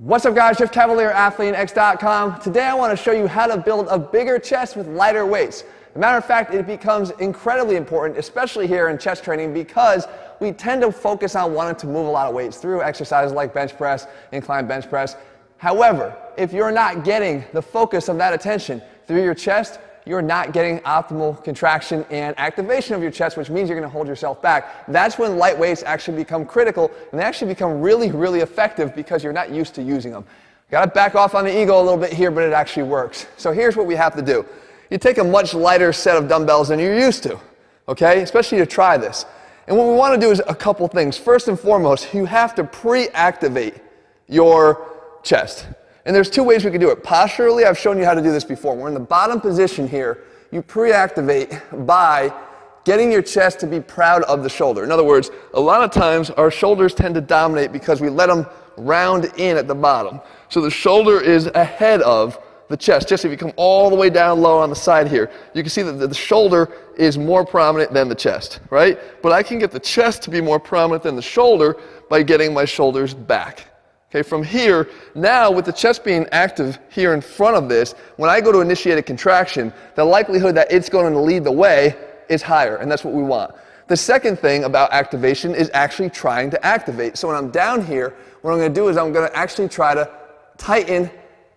What's up guys, Jeff Cavalier, ATHLEAN-X.com. Today I want to show you how to build a bigger chest with lighter weights. As a matter of fact, it becomes incredibly important, especially here in chest training, because we tend to focus on wanting to move a lot of weights through exercises like bench press, incline bench press. However, if you're not getting the focus of that attention through your chest, you're not getting optimal contraction and activation of your chest, which means you're going to hold yourself back. That's when light weights actually become critical, and they actually become really, really effective because you're not used to using them. Got to back off on the ego a little bit here, but it actually works. So here's what we have to do. You take a much lighter set of dumbbells than you're used to, okay? Especially to try this. And what we want to do is a couple things. First and foremost, you have to pre-activate your chest. And there's two ways we can do it. Posturally, I've shown you how to do this before. We're in the bottom position here. You pre-activate by getting your chest to be proud of the shoulder. In other words, a lot of times our shoulders tend to dominate because we let them round in at the bottom. So the shoulder is ahead of the chest. Just if you come all the way down low on the side here, you can see that the shoulder is more prominent than the chest, right? But I can get the chest to be more prominent than the shoulder by getting my shoulders back. Okay, from here, now with the chest being active here in front of this, when I go to initiate a contraction, the likelihood that it's going to lead the way is higher, and that's what we want. The second thing about activation is actually trying to activate. So when I'm down here, what I'm going to do is I'm going to actually try to tighten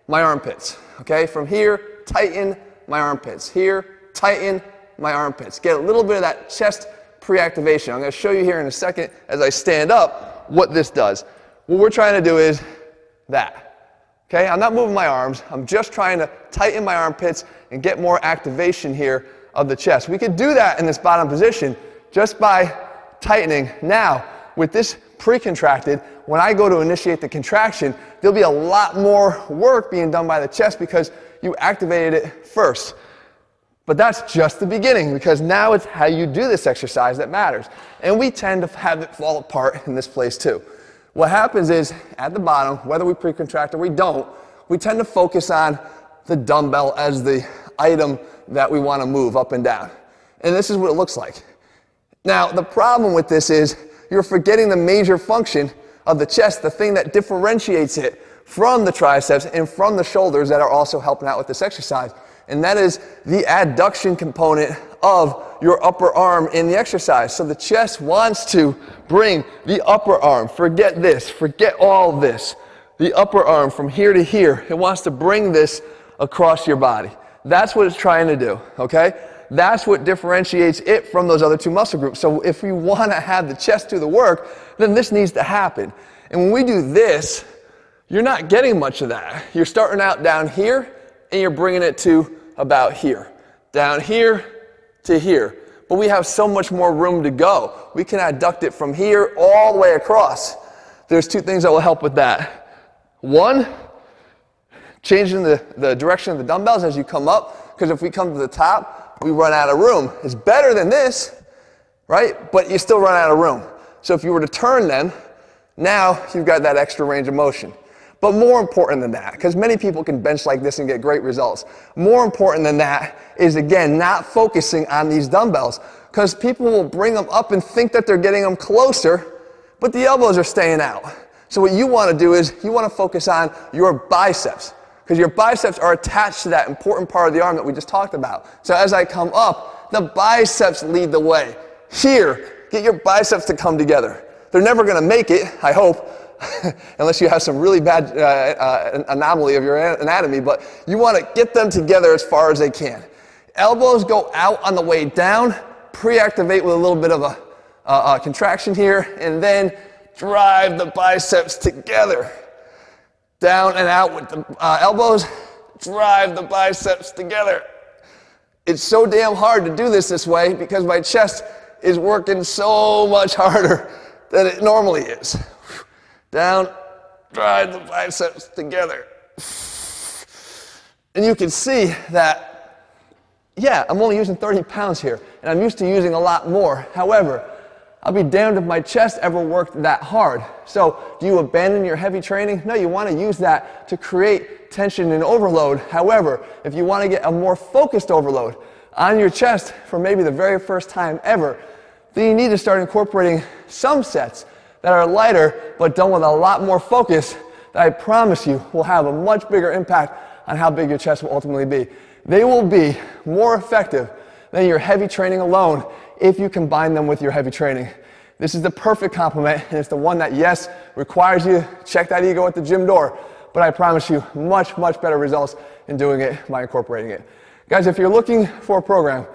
my armpits. Okay, from here, tighten my armpits. Here, tighten my armpits. Get a little bit of that chest pre-activation. I'm going to show you here in a second as I stand up what this does. What we're trying to do is that. Okay, I'm not moving my arms. I'm just trying to tighten my armpits and get more activation here of the chest. We could do that in this bottom position just by tightening. Now, with this pre-contracted, when I go to initiate the contraction, there'll be a lot more work being done by the chest because you activated it first. But that's just the beginning, because now it's how you do this exercise that matters. And we tend to have it fall apart in this place too. What happens is, at the bottom, whether we pre-contract or we don't, we tend to focus on the dumbbell as the item that we want to move up and down. And this is what it looks like. Now, the problem with this is you're forgetting the major function of the chest, the thing that differentiates it from the triceps and from the shoulders that are also helping out with this exercise. And that is the adduction component of your upper arm in the exercise. So the chest wants to bring the upper arm. Forget this. Forget all this. The upper arm from here to here. It wants to bring this across your body. That's what it's trying to do, okay? That's what differentiates it from those other two muscle groups. So if we want to have the chest do the work, then this needs to happen. And when we do this, you're not getting much of that. You're starting out down here, and you're bringing it to about here. Down here to here. But we have so much more room to go. We can adduct it from here all the way across. There's two things that will help with that. One, changing the direction of the dumbbells as you come up, because if we come to the top, we run out of room. It's better than this, right? But you still run out of room. So if you were to turn them, now you've got that extra range of motion. But more important than that, because many people can bench like this and get great results, more important than that is, again, not focusing on these dumbbells, because people will bring them up and think that they're getting them closer, but the elbows are staying out. So what you want to do is you want to focus on your biceps, because your biceps are attached to that important part of the arm that we just talked about. So as I come up, the biceps lead the way. Here, get your biceps to come together. They're never going to make it, I hope, unless you have some really bad anomaly of your anatomy, but you want to get them together as far as they can. Elbows go out on the way down, pre-activate with a little bit of a contraction here, and then drive the biceps together. Down and out with the elbows, drive the biceps together. It's so damn hard to do this way because my chest is working so much harder than it normally is. Down, drive the biceps together. And you can see that, yeah, I'm only using 30 pounds here, and I'm used to using a lot more. However, I'll be damned if my chest ever worked that hard. So, do you abandon your heavy training? No, you want to use that to create tension and overload. However, if you want to get a more focused overload on your chest for maybe the very first time ever, then you need to start incorporating some sets that are lighter but done with a lot more focus that I promise you will have a much bigger impact on how big your chest will ultimately be. They will be more effective than your heavy training alone if you combine them with your heavy training. This is the perfect complement, and it's the one that, yes, requires you to check that ego at the gym door, but I promise you much, much better results in doing it by incorporating it. Guys, if you're looking for a program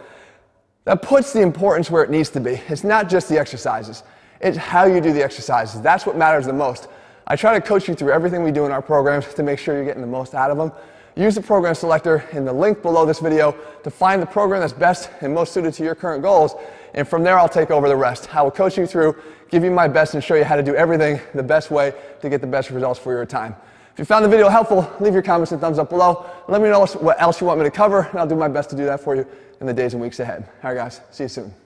that puts the importance where it needs to be, it's not just the exercises, it's how you do the exercises. That's what matters the most. I try to coach you through everything we do in our programs to make sure you're getting the most out of them. Use the program selector in the link below this video to find the program that's best and most suited to your current goals, and from there I'll take over the rest. I will coach you through, give you my best, and show you how to do everything the best way to get the best results for your time. If you found the video helpful, leave your comments and thumbs up below. Let me know what else you want me to cover, and I'll do my best to do that for you in the days and weeks ahead. All right, guys, see you soon.